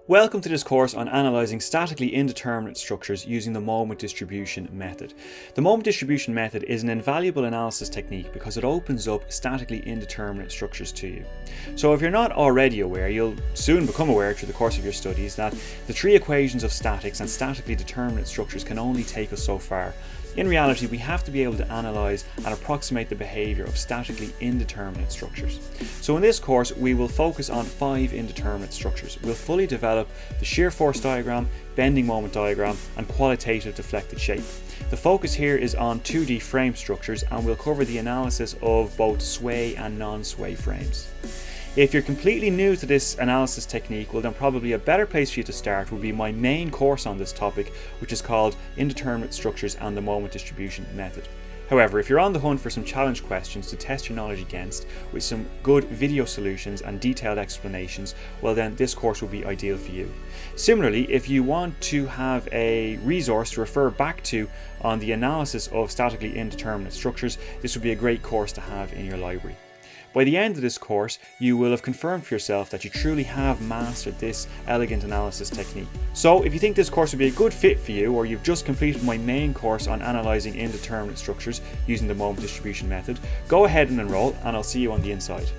Welcome to this course on analysing statically indeterminate structures using the moment distribution method. The moment distribution method is an invaluable analysis technique because it opens up statically indeterminate structures to you. So if you're not already aware, you'll soon become aware through the course of your studies that the three equations of statics and statically determinate structures can only take us so far. In reality, we have to be able to analyse and approximate the behaviour of statically indeterminate structures. So in this course, we will focus on 5 indeterminate structures. We'll fully develop the shear force diagram, bending moment diagram, and qualitative deflected shape. The focus here is on 2D frame structures, and we'll cover the analysis of both sway and non-sway frames. If you're completely new to this analysis technique, well then probably a better place for you to start would be my main course on this topic, which is called Indeterminate Structures and the Moment Distribution Method. However, if you're on the hunt for some challenge questions to test your knowledge against, with some good video solutions and detailed explanations, well then this course will be ideal for you. Similarly, if you want to have a resource to refer back to on the analysis of statically indeterminate structures, this would be a great course to have in your library. By the end of this course, you will have confirmed for yourself that you truly have mastered this elegant analysis technique. So if you think this course would be a good fit for you, or you've just completed my main course on analysing indeterminate structures using the moment distribution method, go ahead and enrol, and I'll see you on the inside.